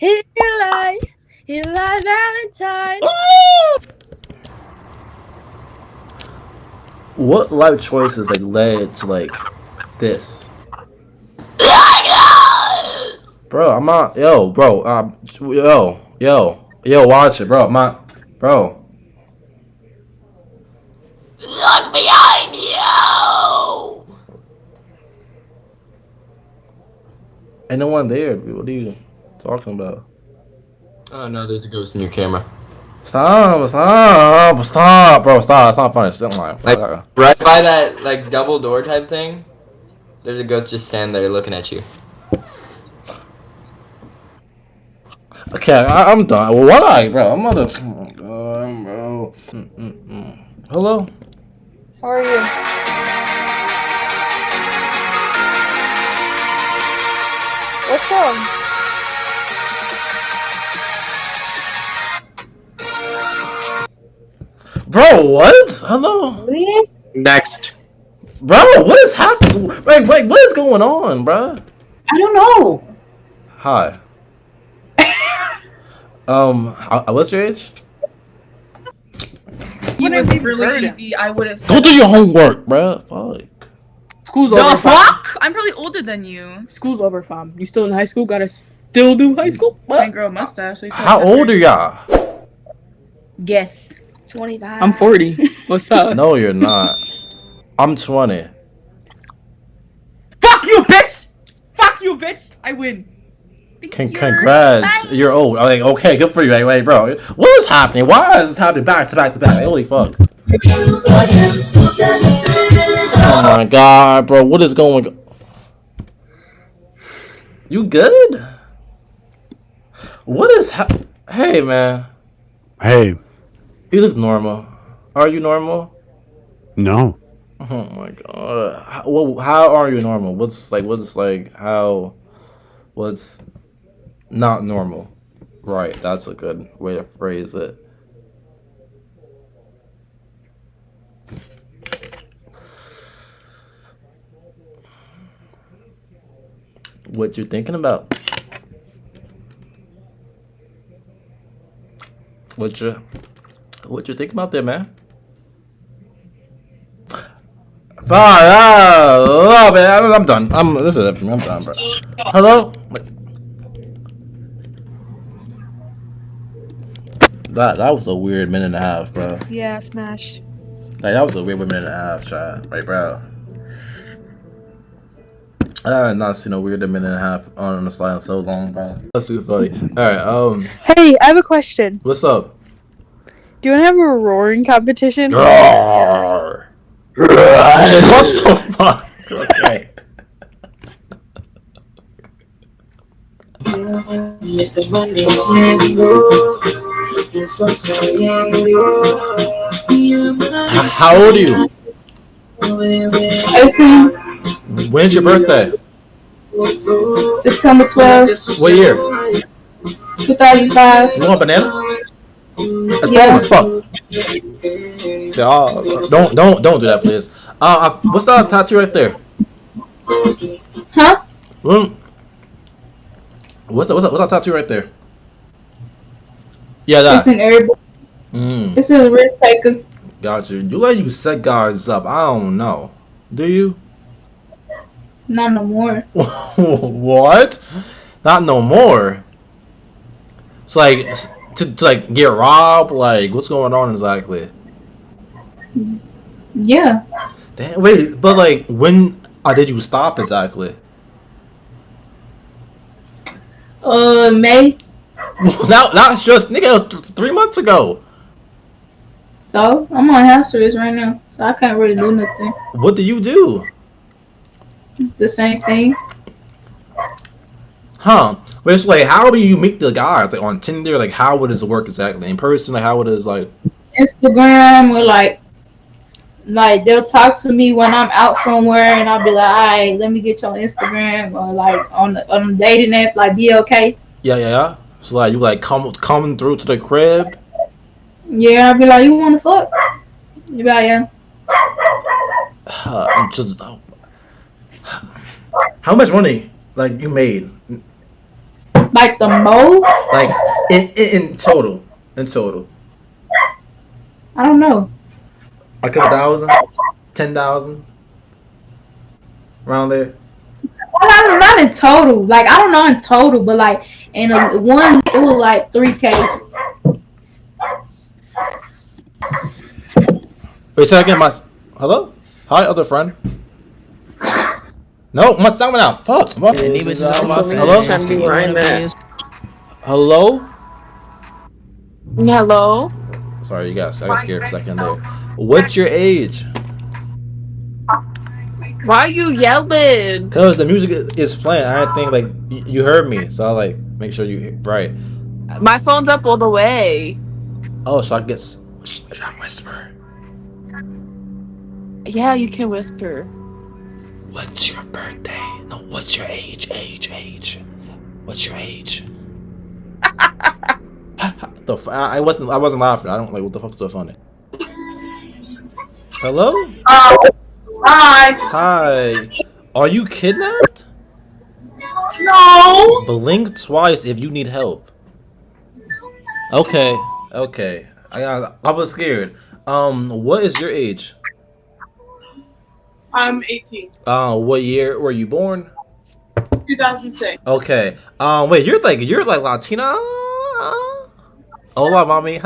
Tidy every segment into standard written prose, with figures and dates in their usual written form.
Eli, Eli Valentine. What life choices like led to like this? Bro, I'm not. Yo, bro. Yo. Watch it, bro. I'm not, bro. Look behind you! Ain't no one there. What are you talking about? Oh no, there's a ghost in your camera. Stop, bro. Stop. It's not funny. Like, right by that, like, double door type thing, there's a ghost just standing there looking at you. Okay, I'm done. Well, why, bro? I'm not a. Oh my god, bro. Hello. How are you? What's wrong? Bro, what? Hello? Really? Next. Bro, what is happening? Wait, what is going on, bro? I don't know. Hi. What's your age? He was really easy. I would have said. Go do your homework, bro. Fuck. School's The over, fam. fuck? I'm probably older than you. School's over, fam. You still in high school? Gotta still do high school? Can't grow a mustache. So you How can't old are y'all? Guess. 25. I'm 40. What's up? No, you're not. I'm 20. Fuck you, bitch! Fuck you, bitch! I win. Congrats. You're old. I'm like, okay, good for you. Wait, bro. What is happening? Why is this happening back to back to back? Holy fuck. Oh my god, bro. What is going on? You good? What is Hey, man. Hey, You look normal. Are you normal? no. Oh my god. How are you normal? What's not normal? Right, that's a good way to phrase it. What you thinking about? What you thinking about there, man? Fine, man, I'm done. This is it for me. I'm done, bro. Hello? That was a weird minute and a half, bro. Yeah, smash. Like, that was a weird minute and a half, child. Right, bro. I have not seen a weird minute and a half on the slide in so long, bro. That's super funny. Alright, Hey, I have a question. what's up? Do you want to have a roaring competition? Roar. What the fuck? Okay. How old are you? 18, When's your birthday? September 12th, What year? 2005. You want a banana? That's Yeah. fuck. Say, don't do that, please. What's that tattoo right there? Huh? What's that tattoo right there? Yeah, It's that. an Arabic. This is a risk taker. Got you. You set guys up. I don't know. Do you? Not no more. What? Not no more. It's like to like get robbed. Like, what's going on exactly? Yeah. Damn, wait, but like, when did you stop exactly? May. Now, not just nigga, it was 3 months ago. So I'm on house arrest right now, so I can't really do nothing. What do you do? The same thing. Huh? Wait, so like, how do you meet the guy? Like on Tinder? Like, how would this work exactly in person? Like, how would it like? Instagram or like they'll talk to me when I'm out somewhere, and I'll be like, "Alright, let me get your Instagram," or like on the dating app, like be okay. Yeah. So like, you like coming through to the crib? Yeah, I'll be like, "You want to fuck?" You be like, "Yeah." Just how much money like you made? Like the most? Like in total. In total. I don't know. Like a 1,000? 10,000? Around there? Well, not in total. Like I don't know in total, but like in one, it was like 3K. Wait, say again, my... Hello? Hi, other friend. No, my sound went out. Fuck. Hello? Hello? Hello? Sorry, you guys. I got scared for a second there. What's your age? Why are you yelling? Cause the music is playing. I didn't think like you heard me, so I like make sure you right. My phone's up all the way. Oh, so I guess should I whisper? Yeah, you can whisper. What's your birthday? No, what's your age? Age. What's your age? I wasn't laughing. I don't like what the fuck is so funny. Hello? Hi. Hi. Are you kidnapped? No. Blink twice if you need help. Okay. I was scared. What is your age? I'm 18. What year were you born? 2006. Okay. Wait, you're like Latina? Hola, mommy.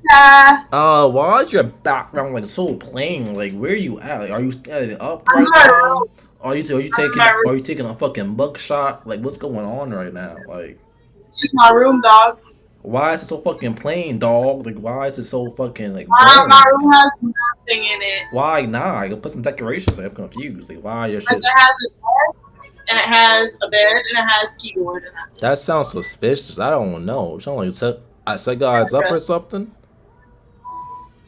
Why is your background like so plain? Like, where are you at? Like, are you standing up right now? Are you taking a fucking mugshot? Like, what's going on right now? Like, It's just my room, dog. why is it so fucking plain, dog? Like, why is it so fucking like? My room has nothing in it. Why not? I can put some decorations. Like, I'm confused. Like, why your Like shit? it has a bed, and it has a bed, and it has keyboard. And that's it. That sounds suspicious. I don't know. You sound like I set guys up or something.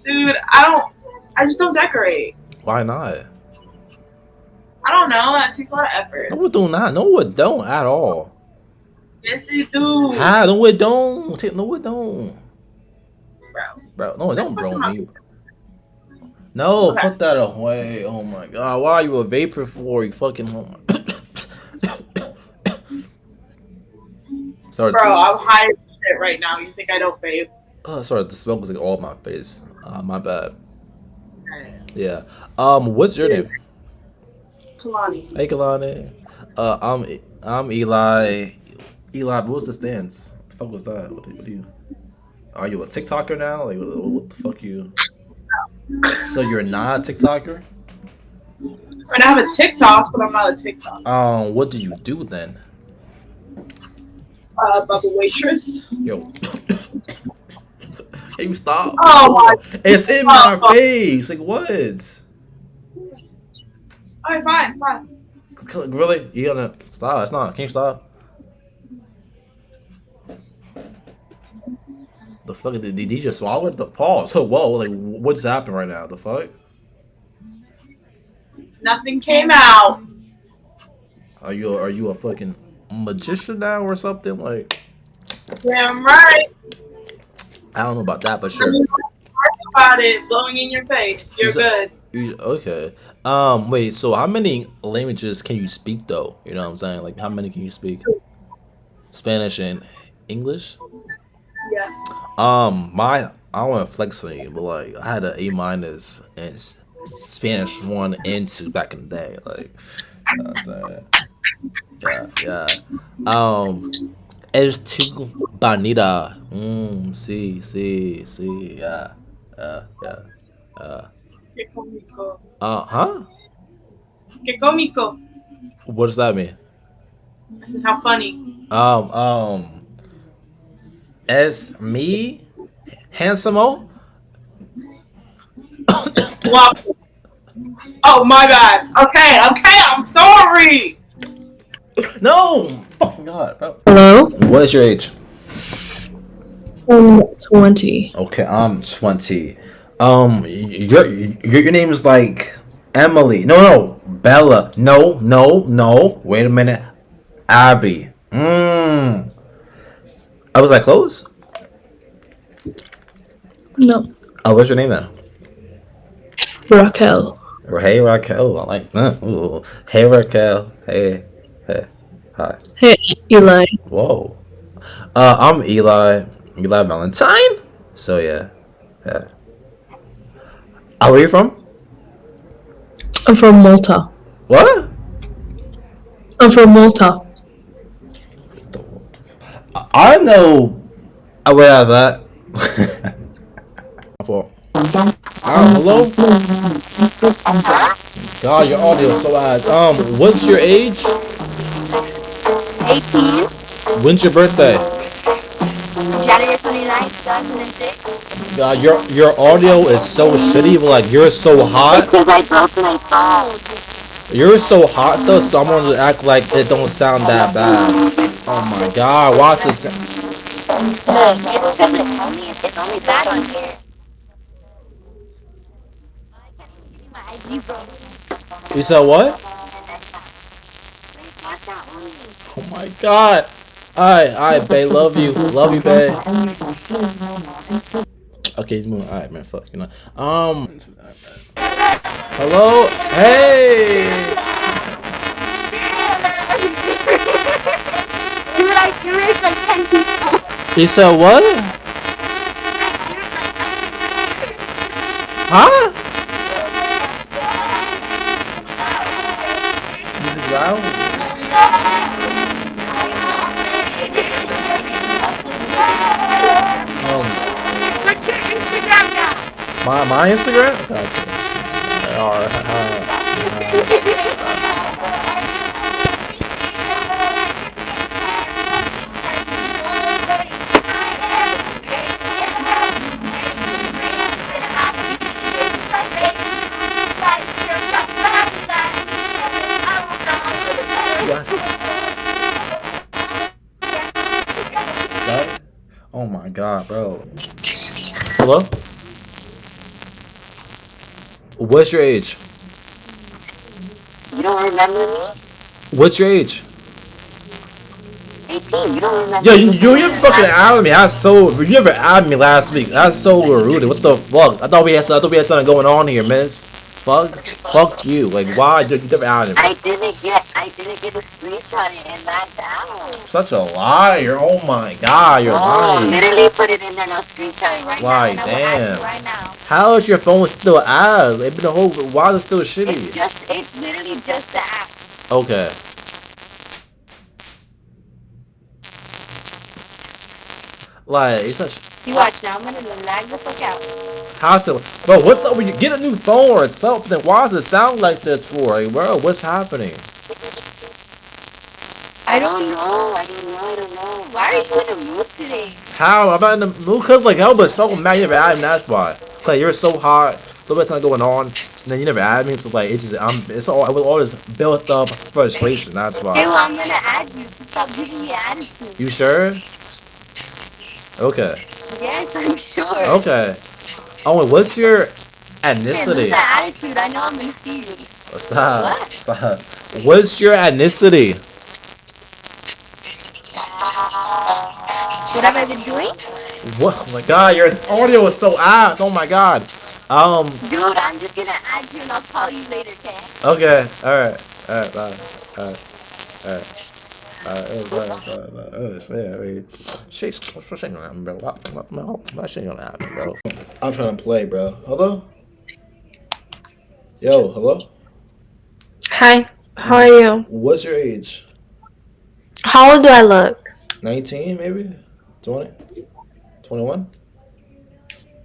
Dude, I just don't decorate. Why not? I don't know. That takes a lot of effort. No, it do not. No, it don't at all. Yes, it do. Ah, no, it don't. No, it don't. Bro, no, it don't, bro. Me. No, Okay. put that away. Oh my god, why are you a vapor for? You fucking. Oh my... Sorry. Bro, I'm high as shit right now. You think I don't vape? Sorry, the smoke was like all my face. My bad. Yeah. What's your name? Kalani. Hey, Kalani. I'm Eli. Eli, what's the stance? What the fuck was that? What do you? Are you a TikToker now? Like, what the fuck you? So you're not a TikToker? And I have a TikTok, but I'm not a TikTok. What do you do then? Bubble waitress. Yo. Hey, you stop. Oh my. It's in my face. Like, what? Alright, fine. Really? You gonna stop? It's not. Can you stop? The fuck? Did you just swallow it? The pause. So, whoa. Like, what's happening right now? The fuck? Nothing came out. Are you a fucking magician now or something? Like, Damn right. I don't know about that, but sure. About it, blowing in your face. You're good. Okay. Wait. So, how many languages can you speak though? You know what I'm saying? Like, how many can you speak? Spanish and English. Yeah. I don't want to flex on you, but like, I had an A- in Spanish 1 and 2 back in the day. Like, you know what I'm saying? Yeah. Es tu bonita. Sí. Yeah. Que cómico. Huh? Que cómico. What does that mean? I said, how funny. Es me, handsome. Wow. Oh, my bad. Okay, I'm sorry. No. Oh God, bro. Hello? What is your age? I'm 20. Okay, I'm 20. Your name is like Emily. No, Bella. No. Wait a minute. Abby. I was like close. No. Oh, what's your name then? Raquel. Or hey Raquel. I like that. Ooh. Hey Raquel. Hey. Hi. Hey, Eli. Whoa. I'm Eli. Eli Valentine. So yeah. Where are you from? I'm from Malta. What? I'm from Malta. I know. Where I was at. My fault. Hello? God, your audio is so ass. What's your age? 18, When's your birthday? January 29th, 2006. God, your audio is so shitty, but like you're so hot. Because I broke my phone. You're so hot though, so I'm gonna act like it don't sound that bad. Oh my god, watch this. Look, it's because it's only bad on here. I can't even give you my IG, bro. You said what? Please watch that only. Oh my god. Alright, babe, love you, babe. Okay, he's moving. Alright, man, fuck, you know. Hello? Hey! Dude, I erased like 10 people. You said what? Huh? Music loud? What's your Instagram now? My Instagram? Alright. What? Oh my god, bro. Hello? What's your age? You don't remember me? What's your age? 18, you don't remember Yo, me? you fucking added me. You never added me last week. That's so rude. What the fuck? I thought we had something going on here, miss. Fuck you. Like, why did you never added me? I didn't get a screenshot and that down. Such a liar. Oh my god, you're lying. Literally put it in there, no screenshot right Why, now. and I will add damn. you right now. How is your phone still ass? It's been a whole. Why is it still shitty? It's literally just the app. Okay. Like, it's such. You watch now, I'm gonna lag the fuck out. How's it? Bro, what's up when you get a new phone or something? Why does it sound like this for? Like, bro, what's happening? I don't know. Why are you in the mood today? How? I'm not in the mood because, like, I was so mad you never added me, that's why. Like, you're so hot, so much something going on, and then you never added me, so, like, it's just, it's all this built up frustration, that's Okay, why. well, I'm gonna add you. Stop giving me attitude. You sure? Okay. Yes, I'm sure. Okay. Oh, and what's your Okay, ethnicity? lose that attitude. I know I'm gonna see you. Stop. What? Stop. What's your ethnicity? What have I been doing? What? Oh my god, your audio is so ass. Oh my god. Dude, I'm just gonna add you and I'll call you later, okay? Okay. Alright. Alright, bye. Alright. Oh, shit. Bro. I'm trying to play, bro. Hello? Yo, hello? Hi, how are you? What's your age? How old do I look? 19, maybe? 20? 21?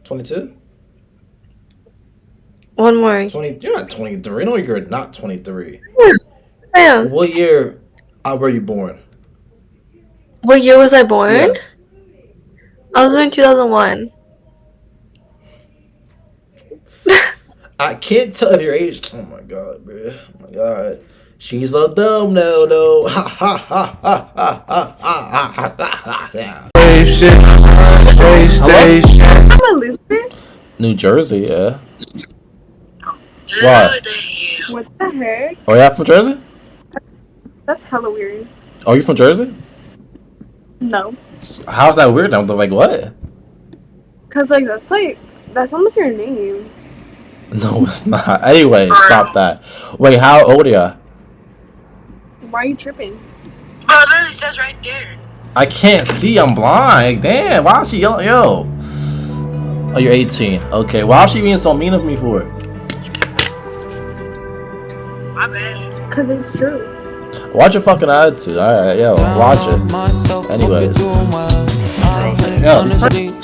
22? One more. 20? You're not 23. No, you're not 23. I am. What year were you born? What year was I born? Yes. I was born in 2001. I can't tell your age. Oh my god, bro. Oh my god. She's so dumb now, though. Ha ha ha ha ha ha ha ha ha ha. Yeah. I'm a Elizabeth. New Jersey, yeah. Why? What the heck? Oh, yeah, from Jersey? That's hella weird. Oh, you from Jersey? No. How's that weird now? Like, what? Cause that's almost your name. No, it's not. Anyway, stop that. Wait, how old are you? Why are you tripping? literally says right there. I can't see. I'm blind. Damn. Why is she yelling? Yo. Oh, you're 18. Okay. Why is she being so mean of me for it? My bad. Cause it's true. Watch your fucking attitude. Alright, yo. Watch it. Anyway. Yo.